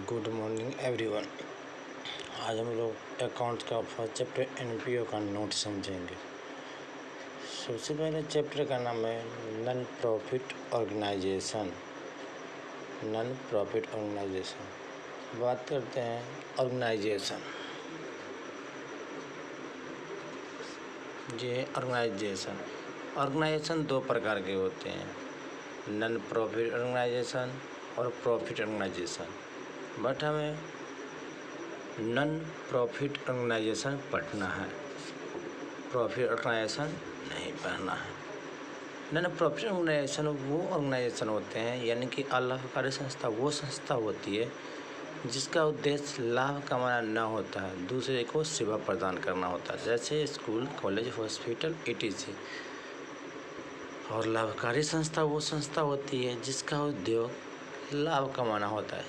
Good morning everyone. आज हम लोग अकाउंट्स का फर्स्ट चैप्टर एनपीओ का नोट समझेंगे। सबसे पहले चैप्टर का नाम है non profit organisation. Non profit organisation बात करते हैं। ऑर्गेनाइजेशन ऑर्गेनाइजेशन दो प्रकार के होते हैं, नॉन प्रॉफिट ऑर्गेनाइजेशन और प्रॉफिट ऑर्गेनाइजेशन। बट हमें नॉन प्रॉफिट ऑर्गेनाइजेशन पढ़ना है, प्रॉफिट ऑर्गेनाइजेशन नहीं पढ़ना है। नॉन प्रॉफिट ऑर्गेनाइजेशन वो ऑर्गेनाइजेशन होते हैं, यानी कि अलाभकारी संस्था वो संस्था होती है जिसका उद्देश्य लाभ कमाना न होता है, दूसरे को सेवा प्रदान करना होता है, जैसे स्कूल, कॉलेज, हॉस्पिटल etc। और लाभकारी संस्था वो संस्था होती है जिसका उद्योग लाभ कमाना होता है,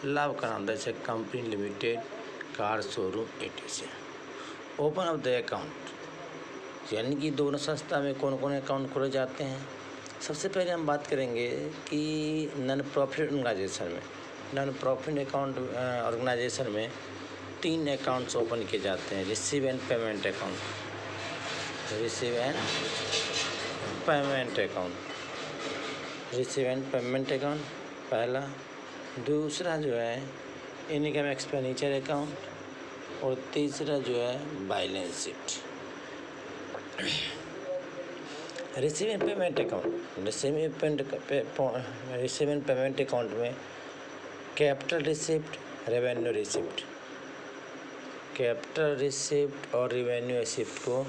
लाभ कमाना, जैसे company limited, car showroom etc। Open of the account, यानी कि दोनों संस्था में कौन कौन अकाउंट खोले जाते हैं। सबसे पहले हम बात करेंगे कि नॉन प्रॉफिट ऑर्गेनाइजेशन में 3 अकाउंट्स ओपन किए जाते हैं। रिसीव एंड पेमेंट अकाउंट, पहला। दूसरा जो है इनकम एक्सपेंडिचर अकाउंट और तीसरा जो है balance sheet. Receive and payment account में capital receipt, revenue receipt, capital receipt और रेवेन्यू रिसिप्ट को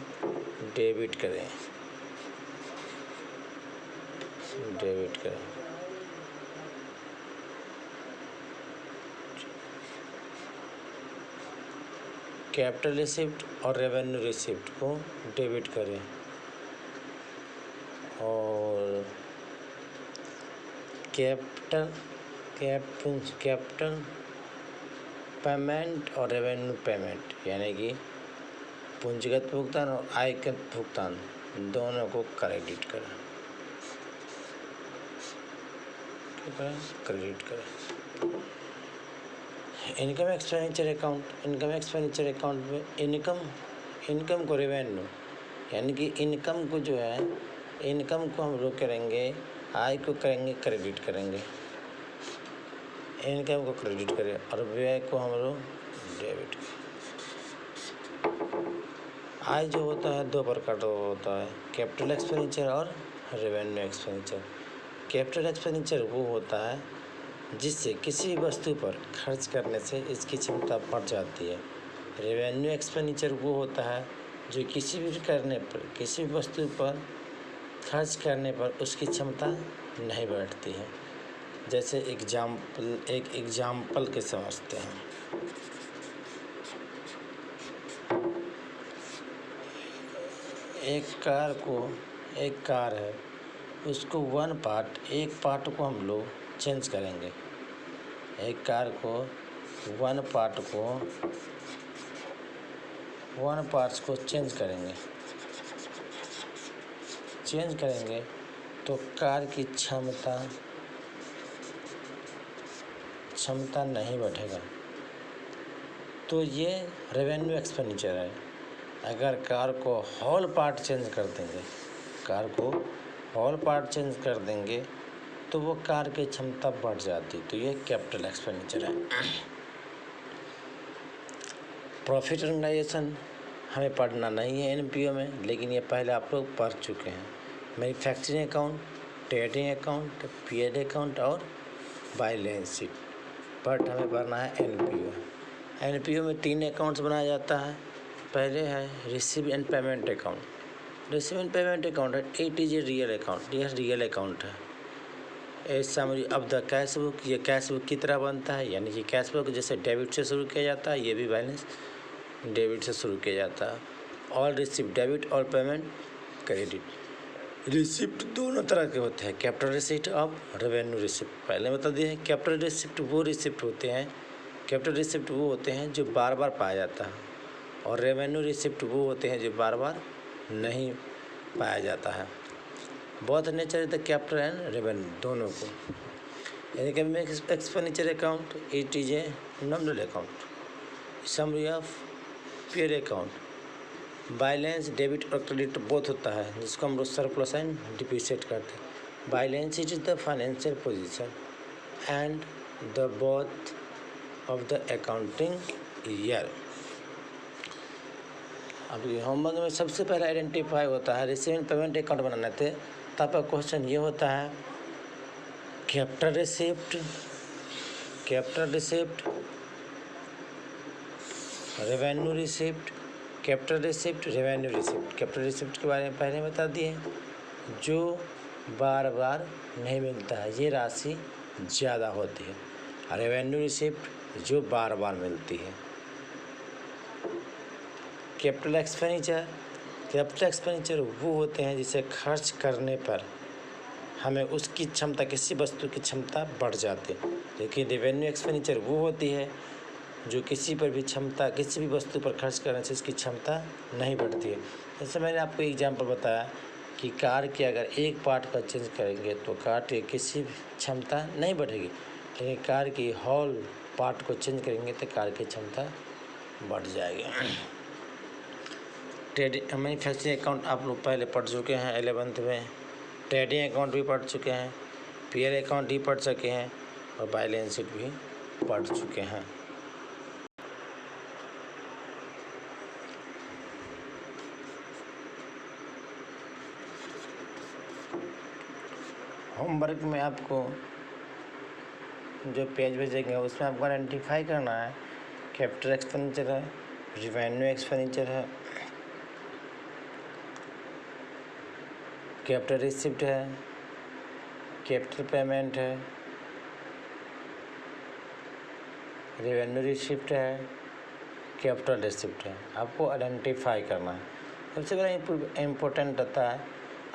डेबिट करें। कैपिटल रिसिप्ट और रेवेन्यू रिसिप्ट को डेबिट करें। और कैपिटल पेमेंट और रेवेन्यू पेमेंट, यानी कि पूंजीगत भुगतान और आयकर भुगतान दोनों को क्रेडिट करें। इनकम एक्सपेंडिचर अकाउंट में इनकम को रेवेन्यू, यानी कि इनकम को जो है, इनकम को हम लोग करेंगे, आय को करेंगे क्रेडिट करेंगे, इनकम को क्रेडिट करें और व्यय को हम लोग डेबिट। आय जो होता है दो प्रकार का होता है, कैपिटल एक्सपेंडिचर और रेवेन्यू एक्सपेंडिचर। कैपिटल एक्सपेंडिचर वो होता है जिससे किसी वस्तु पर खर्च करने से इसकी क्षमता बढ़ जाती है। रेवेन्यू एक्सपेंडिचर वो होता है जो किसी भी वस्तु पर खर्च करने पर उसकी क्षमता नहीं बढ़ती है। जैसे एक एग्जाम्पल के समझते हैं। एक कार है, उसको एक पार्ट को हम लोग चेंज करेंगे। एक कार को वन पार्ट्स को चेंज करेंगे तो कार की क्षमता नहीं बढ़ेगा, तो ये रेवेन्यू एक्सपेंडिचर है। अगर कार को होल पार्ट चेंज कर देंगे तो वो कार की क्षमता बढ़ जाती, तो ये कैपिटल एक्सपेंडिचर है। प्रॉफिट ऑर्गेनाइजेशन हमें पढ़ना नहीं है एनपीओ में, लेकिन ये पहले आप लोग पढ़ चुके हैं। मैन्युफैक्चरिंग अकाउंट, ट्रेडिंग अकाउंट, पीएड अकाउंट और बैलेंस शीट, बट हमें पढ़ना है एनपीओ। एनपीओ में 3 अकाउंट्स बनाया जाता है। पहले है receive and payment account. Receive and payment account है, it is a real account, यह रियल अकाउंट है। ए समरी अब द कैश बुक, ये कैश बुक की तरह बनता है, यानी कि कैश बुक जैसे डेबिट से शुरू किया जाता है, ये भी बैलेंस डेबिट से शुरू किया जाता है। ऑल रिसिप्ट डेबिट और पेमेंट क्रेडिट। रिसिप्ट दोनों तरह के होते हैं, कैपिटल रिसिप्ट और रेवेन्यू रिसिप्ट। पहले बता दिए, कैपिटल रिसिप्ट वो होते हैं जो बार बार पाया जाता है, और रेवेन्यू रिसिप्ट वो होते हैं जो बार बार नहीं पाया जाता है। Both nature the capital and revenue दोनों को। Income expenditure account, it is a nominal account. Summary of pure account, balance debit और क्रेडिट बोथ होता है, जिसको हम लोग सरप्लस एंड डिप्रिसिएट करते हैं। Balance it is the financial position and the both of the accounting year. अब homework में सबसे पहले आइडेंटिफाई होता है रिसीविंग पेमेंट अकाउंट बनाने थे, तब आपका क्वेश्चन ये होता है capital receipt, revenue receipt, capital receipt, revenue receipt. Capital receipt के बारे में पहले बता दिए, जो बार बार नहीं मिलता है, ये राशि ज़्यादा होती है। रेवेन्यू रिसिप्ट जो बार बार मिलती है। कैपिटल एक्सपेंडिचर वो होते हैं जिसे खर्च करने पर हमें उसकी क्षमता, किसी वस्तु की क्षमता बढ़ जाती है। लेकिन रेवेन्यू एक्सपेंडिचर वो होती है जो किसी पर भी क्षमता, किसी भी वस्तु पर खर्च करने से इसकी क्षमता नहीं बढ़ती है। जैसे मैंने आपको एग्जांपल बताया कि कार के अगर एक पार्ट का चेंज करेंगे तो कार की किसी क्षमता नहीं बढ़ेगी, लेकिन कार की हॉल पार्ट को चेंज करेंगे तो कार की क्षमता बढ़ जाएगी। मैन्युफैक्चरिंग अकाउंट आप लोग पहले पढ़ चुके हैं 11th में, ट्रेडिंग अकाउंट भी पढ़ चुके हैं, पीएल अकाउंट भी पढ़ चुके हैं और बैलेंस शीट भी पढ़ चुके हैं। होमवर्क में आपको जो पेज भेजेंगे उसमें आपको आइडेंटिफाई करना है कैपिटल एक्सपेंडिचर है, रेवेन्यू एक्सपेंडिचर है, कैपिटल रिसिप्ट है, कैपिटल पेमेंट है, रेवेन्यू रिसिप्ट है, कैपिटल रिसिप्ट है। आपको आइडेंटिफाई करना है। सबसे बड़ा इम्पोर्टेंट रहता है,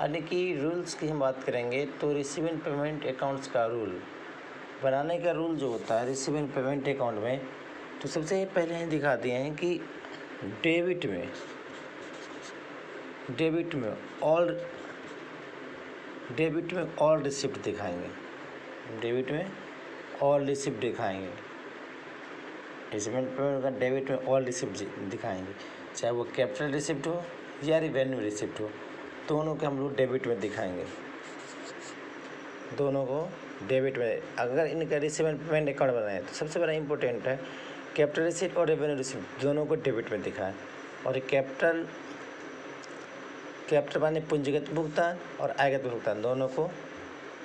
यानी कि रूल्स की हम बात करेंगे तो रिसीविंग पेमेंट अकाउंट्स का रूल बनाने का रूल जो होता है रिसीविंग पेमेंट अकाउंट में, तो सबसे पहले हम दिखा दिए हैं कि डेबिट में ऑल रिसिप्ट दिखाएंगे, रिसीविंग पेमेंट का डेबिट में ऑल रिसिप्ट दिखाएंगे, चाहे वो कैपिटल रिसिप्ट हो या रेवेन्यू रिसिप्ट हो, दोनों को हम लोग डेबिट में दिखाएंगे, दोनों को डेबिट में। अगर इनका रिसीविंग पेमेंट अकाउंट बनाए तो सबसे बड़ा इंपॉर्टेंट है कैपिटल रिसिप्ट और रेवेन्यू रिसिप्ट दोनों को डेबिट में दिखाएं, और कैपिटल माने पूंजीगत भुगतान और आयगत भुगतान दोनों को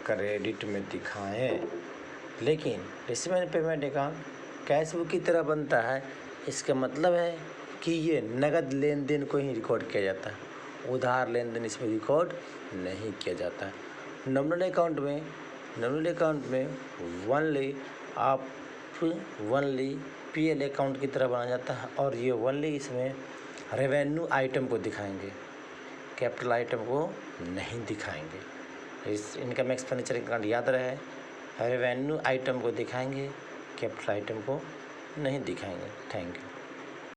क्रेडिट में दिखाएं। लेकिन receiving payment account cash book की तरह बनता है, इसका मतलब है कि ये नगद लेन देन को ही रिकॉर्ड किया जाता है, उधार लेन देन इसमें रिकॉर्ड नहीं किया जाता है। नॉमिनल अकाउंट में ओनली पीएल अकाउंट की तरह बनाया जाता है, और ये ओनली इसमें रेवेन्यू आइटम को दिखाएंगे, कैपिटल आइटम को नहीं दिखाएंगे। इस इनकम एक्सपेंडिचर अकाउंट याद रहे, रेवेन्यू आइटम को दिखाएंगे, कैपिटल आइटम को नहीं दिखाएंगे। Thank you.